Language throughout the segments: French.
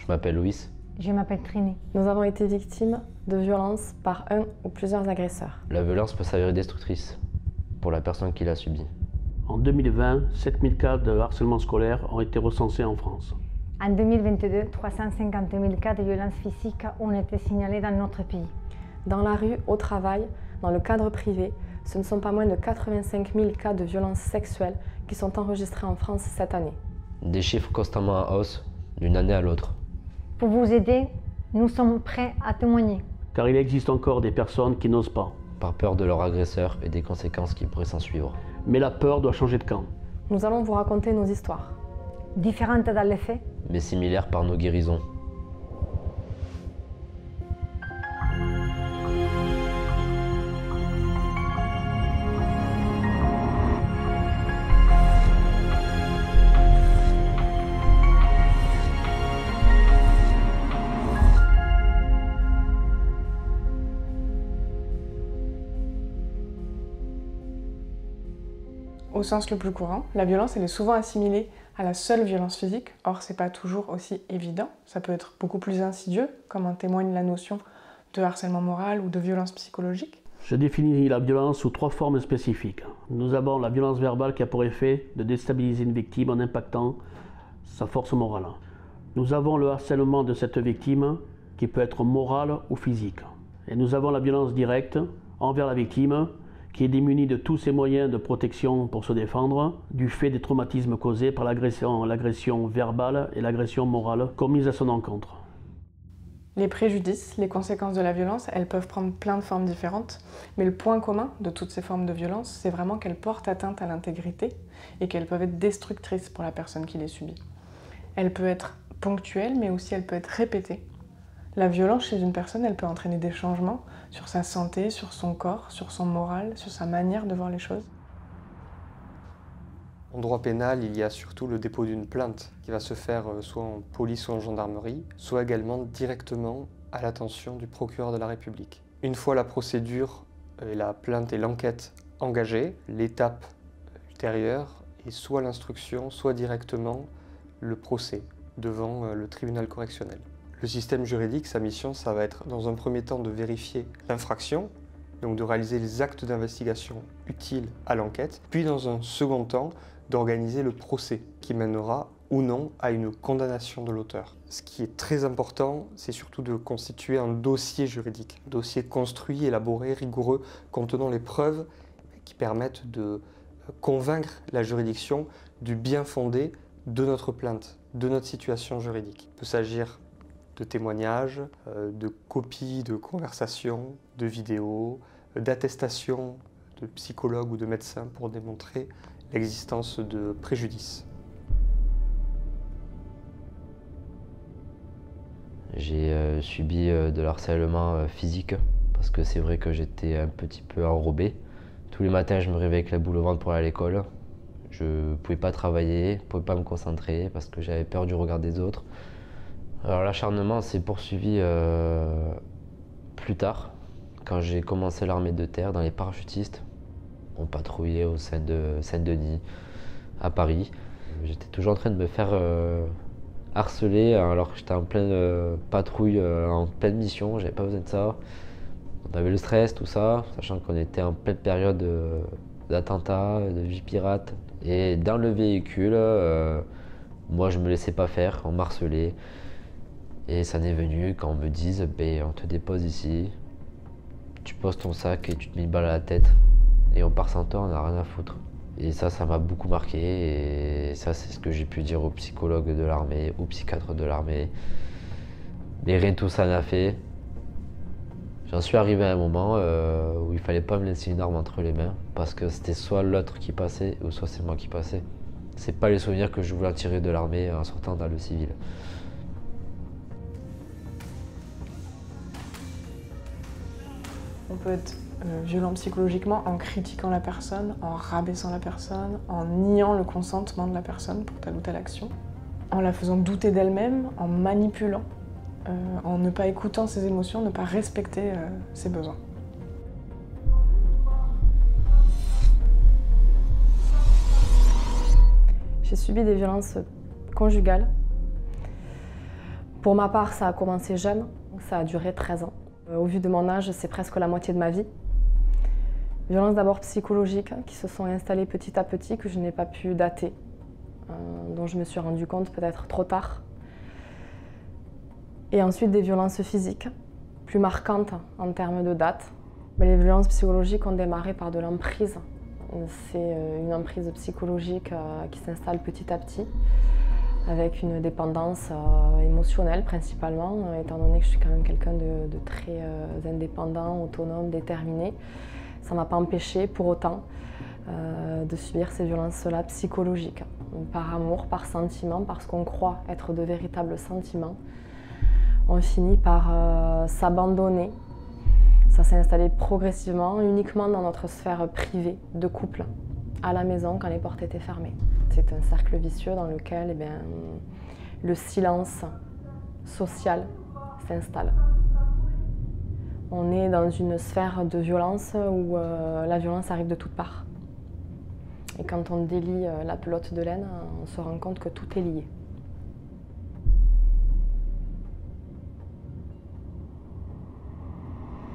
Je m'appelle Louis. Je m'appelle Trini. Nous avons été victimes de violences par un ou plusieurs agresseurs. La violence peut s'avérer destructrice pour la personne qui l'a subie. En 2020, 7000 cas de harcèlement scolaire ont été recensés en France. En 2022, 350 000 cas de violences physiques ont été signalés dans notre pays. Dans la rue, au travail, dans le cadre privé, ce ne sont pas moins de 85 000 cas de violences sexuelles qui sont enregistrés en France cette année. Des chiffres constamment en hausse d'une année à l'autre. Pour vous aider, nous sommes prêts à témoigner. Car il existe encore des personnes qui n'osent pas. Par peur de leur agresseur et des conséquences qui pourraient s'en suivre. Mais la peur doit changer de camp. Nous allons vous raconter nos histoires. Différentes dans les faits, Mais similaires par nos guérisons. Au sens le plus courant, la violence elle est souvent assimilée à la seule violence physique, or c'est pas toujours aussi évident, ça peut être beaucoup plus insidieux, comme en témoigne la notion de harcèlement moral ou de violence psychologique. Je définis la violence sous 3 formes spécifiques. Nous avons la violence verbale qui a pour effet de déstabiliser une victime en impactant sa force morale. Nous avons le harcèlement de cette victime qui peut être moral ou physique. Et nous avons la violence directe envers la victime qui est démunie de tous ses moyens de protection pour se défendre du fait des traumatismes causés par l'agression verbale et l'agression morale commise à son encontre. Les préjudices, les conséquences de la violence, elles peuvent prendre plein de formes différentes, mais le point commun de toutes ces formes de violence, c'est vraiment qu'elles portent atteinte à l'intégrité et qu'elles peuvent être destructrices pour la personne qui les subit. Elle peut être ponctuelle, mais aussi elle peut être répétée. La violence chez une personne, elle peut entraîner des changements sur sa santé, sur son corps, sur son moral, sur sa manière de voir les choses. En droit pénal, il y a surtout le dépôt d'une plainte qui va se faire soit en police ou en gendarmerie, soit également directement à l'attention du procureur de la République. Une fois la procédure, la plainte et l'enquête engagées, l'étape ultérieure est soit l'instruction, soit directement le procès devant le tribunal correctionnel. Le système juridique, sa mission, ça va être dans un premier temps de vérifier l'infraction, donc de réaliser les actes d'investigation utiles à l'enquête, puis dans un second temps, d'organiser le procès qui mènera ou non à une condamnation de l'auteur. Ce qui est très important, c'est surtout de constituer un dossier juridique, un dossier construit, élaboré, rigoureux, contenant les preuves qui permettent de convaincre la juridiction du bien fondé de notre plainte, de notre situation juridique. Il peut s'agir de témoignages, de copies de conversations, de vidéos, d'attestations de psychologues ou de médecins pour démontrer l'existence de préjudices. J'ai subi de l'harcèlement physique parce que c'est vrai que j'étais un petit peu enrobé. Tous les matins, je me réveillais avec la boule au ventre pour aller à l'école. Je ne pouvais pas travailler, je ne pouvais pas me concentrer parce que j'avais peur du regard des autres. Alors l'acharnement s'est poursuivi plus tard, quand j'ai commencé l'armée de terre dans les parachutistes. On patrouillait au sein de Saint-Denis, à Paris. J'étais toujours en train de me faire harceler alors que j'étais en pleine patrouille, en pleine mission, j'avais pas besoin de ça. On avait le stress, tout ça, sachant qu'on était en pleine période d'attentats, de vie pirate. Et dans le véhicule, moi je me laissais pas faire, on m'harcelait. Et ça n'est venu quand on me dise on te dépose ici, tu poses ton sac et tu te mets une balle à la tête et on part sans toi, on n'a rien à foutre. Et ça m'a beaucoup marqué et ça c'est ce que j'ai pu dire aux psychologues de l'armée, aux psychiatres de l'armée. Mais rien de tout ça n'a fait. J'en suis arrivé à un moment où il fallait pas me laisser une arme entre les mains parce que c'était soit l'autre qui passait ou soit c'est moi qui passais. C'est pas les souvenirs que je voulais en tirer de l'armée en sortant dans le civil. On peut être violent psychologiquement en critiquant la personne, en rabaissant la personne, en niant le consentement de la personne pour telle ou telle action, en la faisant douter d'elle-même, en manipulant, en ne pas écoutant ses émotions, ne pas respecter ses besoins. J'ai subi des violences conjugales. Pour ma part, ça a commencé jeune, ça a duré 13 ans. Au vu de mon âge, c'est presque la moitié de ma vie. Violences d'abord psychologiques qui se sont installées petit à petit, que je n'ai pas pu dater, dont je me suis rendu compte peut-être trop tard. Et ensuite des violences physiques, plus marquantes en termes de date. Mais les violences psychologiques ont démarré par de l'emprise. C'est une emprise psychologique qui s'installe petit à petit, avec une dépendance émotionnelle principalement, étant donné que je suis quand même quelqu'un de très indépendant, autonome, déterminé. Ça ne m'a pas empêché pour autant de subir ces violences-là psychologiques, par amour, par sentiment, parce qu'on croit être de véritables sentiments. On finit par s'abandonner. Ça s'est installé progressivement, uniquement dans notre sphère privée, de couple, à la maison quand les portes étaient fermées. C'est un cercle vicieux dans lequel le silence social s'installe. On est dans une sphère de violence où la violence arrive de toutes parts. Et quand on délie la pelote de laine, on se rend compte que tout est lié.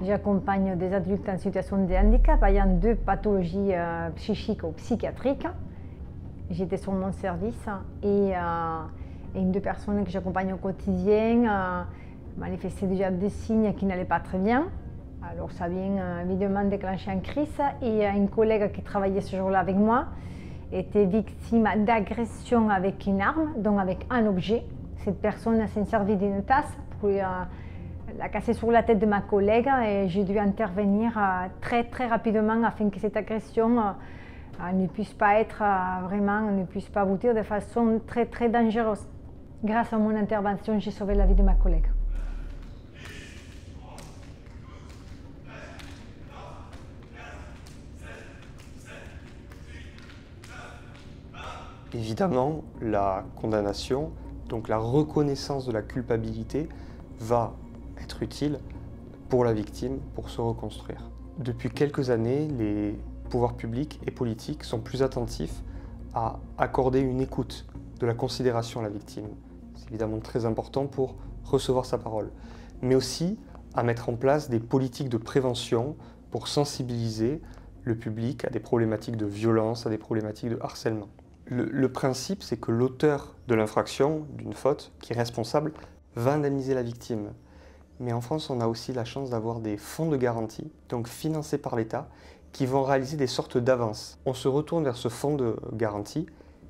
J'accompagne des adultes en situation de handicap ayant 2 pathologies psychiques ou psychiatriques. J'étais sur mon service et une des personnes que j'accompagne au quotidien manifestait déjà des signes qui n'allaient pas très bien. Alors ça vient évidemment déclencher une crise et une collègue qui travaillait ce jour-là avec moi était victime d'agression avec une arme, donc avec un objet. Cette personne s'est servie d'une tasse pour la casser sur la tête de ma collègue et j'ai dû intervenir très rapidement afin que cette agression ne puisse pas être ne puisse pas aboutir de façon très dangereuse. Grâce à mon intervention, j'ai sauvé la vie de ma collègue. Évidemment, la condamnation, donc la reconnaissance de la culpabilité, va être utile pour la victime, pour se reconstruire. Depuis quelques années, les pouvoirs publics et politiques sont plus attentifs à accorder une écoute, de la considération à la victime. C'est évidemment très important pour recevoir sa parole, mais aussi à mettre en place des politiques de prévention pour sensibiliser le public à des problématiques de violence, à des problématiques de harcèlement. Le principe, c'est que l'auteur de l'infraction, d'une faute, qui est responsable, va indemniser la victime. Mais en France, on a aussi la chance d'avoir des fonds de garantie, donc financés par l'État, qui vont réaliser des sortes d'avances. On se retourne vers ce fonds de garantie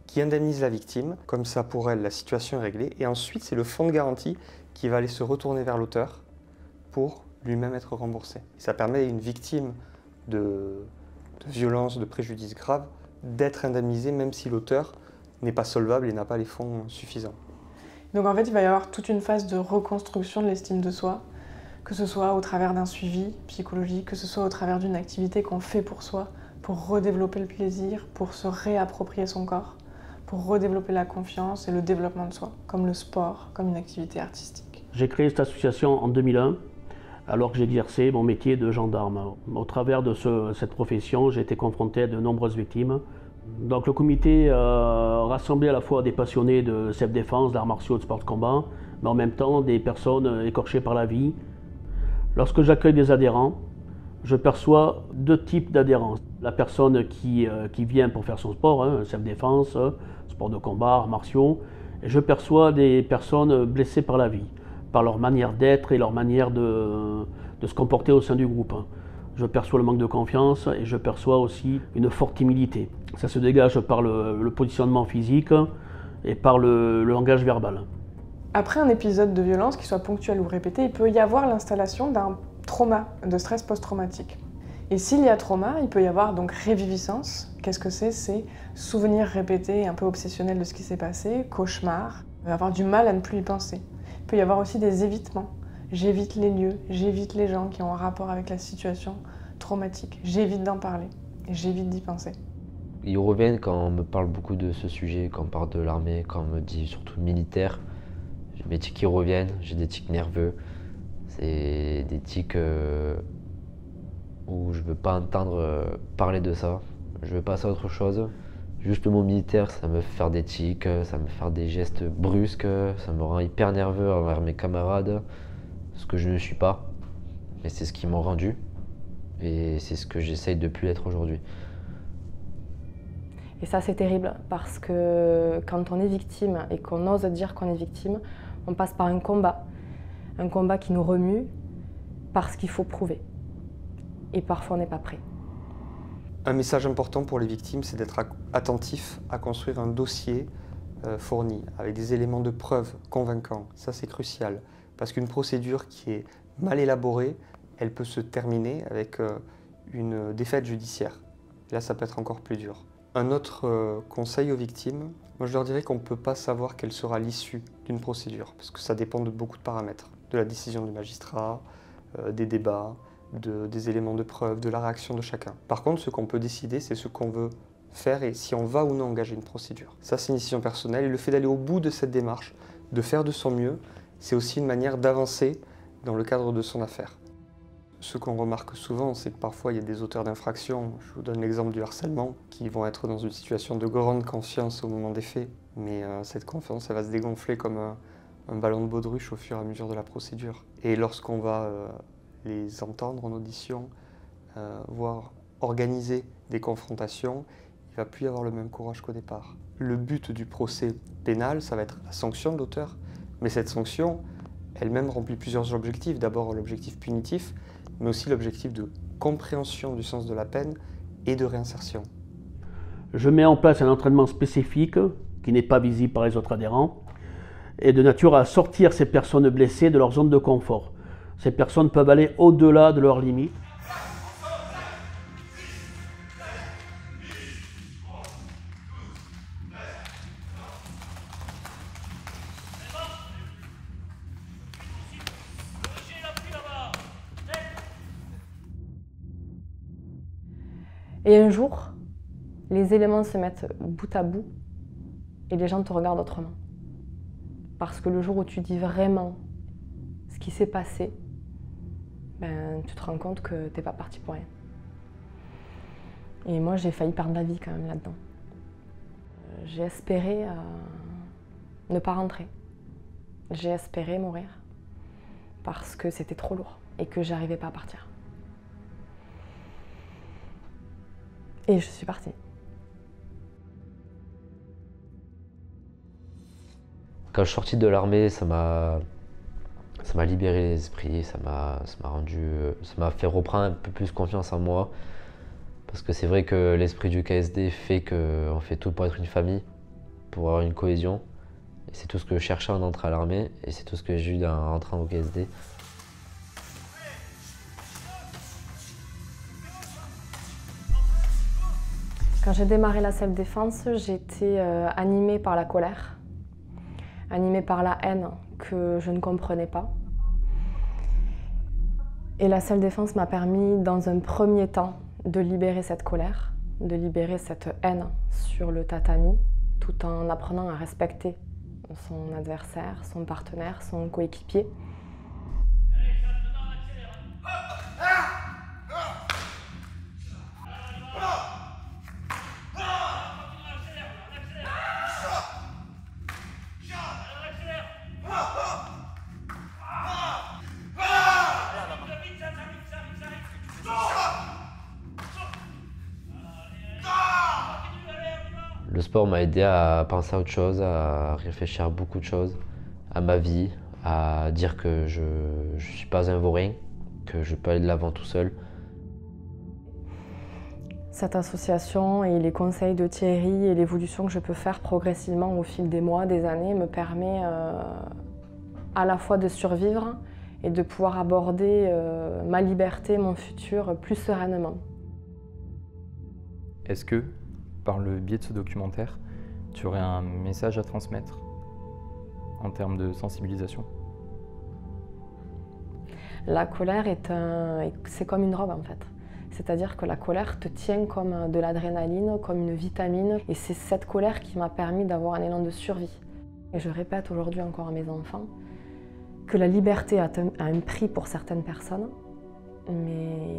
qui indemnise la victime, comme ça pour elle la situation est réglée, et ensuite c'est le fonds de garantie qui va aller se retourner vers l'auteur pour lui-même être remboursé. Ça permet à une victime de violence, de préjudice grave, d'être indemnisée même si l'auteur n'est pas solvable et n'a pas les fonds suffisants. Donc en fait, il va y avoir toute une phase de reconstruction de l'estime de soi, que ce soit au travers d'un suivi psychologique, que ce soit au travers d'une activité qu'on fait pour soi, pour redévelopper le plaisir, pour se réapproprier son corps, pour redévelopper la confiance et le développement de soi, comme le sport, comme une activité artistique. J'ai créé cette association en 2001, alors que j'exerçais mon métier de gendarme. Au travers de cette profession, j'ai été confronté à de nombreuses victimes. Donc le comité rassemblait à la fois des passionnés de self-défense, d'arts martiaux, de sport de combat, mais en même temps des personnes écorchées par la vie. Lorsque j'accueille des adhérents, je perçois 2 types d'adhérents. La personne qui vient pour faire son sport, self-défense, sport de combat, arts martiaux, et je perçois des personnes blessées par la vie, par leur manière d'être et leur manière de se comporter au sein du groupe. Je perçois le manque de confiance et je perçois aussi une forte timidité. Ça se dégage par le positionnement physique et par le langage verbal. Après un épisode de violence, qu'il soit ponctuel ou répété, il peut y avoir l'installation d'un trauma, de stress post-traumatique. Et s'il y a trauma, il peut y avoir donc réviviscence. Qu'est-ce que c'est? C'est souvenirs répétés, un peu obsessionnels de ce qui s'est passé, cauchemar. On va avoir du mal à ne plus y penser. Il peut y avoir aussi des évitements. J'évite les lieux, j'évite les gens qui ont un rapport avec la situation traumatique. J'évite d'en parler et j'évite d'y penser. Ils reviennent quand on me parle beaucoup de ce sujet, quand on parle de l'armée, quand on me dit surtout militaire. J'ai mes tics qui reviennent, j'ai des tics nerveux. C'est des tics où je ne veux pas entendre parler de ça. Je veux passer à autre chose. Juste le mot militaire, ça me fait faire des tics, ça me fait faire des gestes brusques, ça me rend hyper nerveux envers mes camarades, ce que je ne suis pas. Mais c'est ce qu'ils m'ont rendu et c'est ce que j'essaye de plus être aujourd'hui. Et ça, c'est terrible parce que quand on est victime et qu'on ose dire qu'on est victime, on passe par un combat qui nous remue parce qu'il faut prouver. Et parfois, on n'est pas prêt. Un message important pour les victimes, c'est d'être attentif à construire un dossier fourni, avec des éléments de preuve convaincants. Ça, c'est crucial, parce qu'une procédure qui est mal élaborée, elle peut se terminer avec une défaite judiciaire. Là, ça peut être encore plus dur. Un autre conseil aux victimes, moi je leur dirais qu'on ne peut pas savoir quelle sera l'issue d'une procédure, parce que ça dépend de beaucoup de paramètres, de la décision du magistrat, des débats, des éléments de preuve, de la réaction de chacun. Par contre, ce qu'on peut décider, c'est ce qu'on veut faire et si on va ou non engager une procédure. Ça, c'est une décision personnelle et le fait d'aller au bout de cette démarche, de faire de son mieux, c'est aussi une manière d'avancer dans le cadre de son affaire. Ce qu'on remarque souvent, c'est que parfois il y a des auteurs d'infractions, je vous donne l'exemple du harcèlement, qui vont être dans une situation de grande confiance au moment des faits. Mais cette confiance, elle va se dégonfler comme un ballon de baudruche au fur et à mesure de la procédure. Et lorsqu'on va les entendre en audition, voire organiser des confrontations, il ne va plus y avoir le même courage qu'au départ. Le but du procès pénal, ça va être la sanction de l'auteur, mais cette sanction, elle-même remplit plusieurs objectifs. D'abord l'objectif punitif, mais aussi l'objectif de compréhension du sens de la peine et de réinsertion. Je mets en place un entraînement spécifique qui n'est pas visible par les autres adhérents et de nature à sortir ces personnes blessées de leur zone de confort. Ces personnes peuvent aller au-delà de leurs limites. Et un jour, les éléments se mettent bout à bout et les gens te regardent autrement. Parce que le jour où tu dis vraiment ce qui s'est passé, ben, tu te rends compte que t'es pas parti pour rien. Et moi, j'ai failli perdre la vie quand même là-dedans. J'ai espéré ne pas rentrer. J'ai espéré mourir parce que c'était trop lourd et que j'arrivais pas à partir. Et je suis partie. Quand je suis sorti de l'armée, ça m'a libéré l'esprit, ça m'a fait reprendre un peu plus confiance en moi. Parce que c'est vrai que l'esprit du KSD fait qu'on fait tout pour être une famille, pour avoir une cohésion. Et c'est tout ce que je cherchais en entrant à l'armée et c'est tout ce que j'ai eu en rentrant au KSD. Quand j'ai démarré la self-défense, j'étais animée par la colère, animée par la haine que je ne comprenais pas. Et la self-défense m'a permis, dans un premier temps, de libérer cette colère, de libérer cette haine sur le tatami, tout en apprenant à respecter son adversaire, son partenaire, son coéquipier. Le sport m'a aidé à penser à autre chose, à réfléchir à beaucoup de choses, à ma vie, à dire que je ne suis pas un vaurien, que je peux aller de l'avant tout seul. Cette association et les conseils de Thierry et l'évolution que je peux faire progressivement au fil des mois, des années, me permet à la fois de survivre et de pouvoir aborder ma liberté, mon futur plus sereinement. Est-ce que, par le biais de ce documentaire, tu aurais un message à transmettre en termes de sensibilisation? La colère c'est comme une drogue en fait. C'est-à-dire que la colère te tient comme de l'adrénaline, comme une vitamine. Et c'est cette colère qui m'a permis d'avoir un élan de survie. Et je répète aujourd'hui encore à mes enfants que la liberté a un prix pour certaines personnes, mais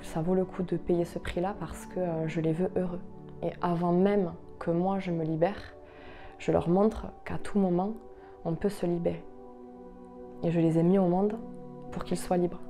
ça vaut le coup de payer ce prix-là parce que je les veux heureux. Et avant même que moi je me libère, je leur montre qu'à tout moment, on peut se libérer. Et je les ai mis au monde pour qu'ils soient libres.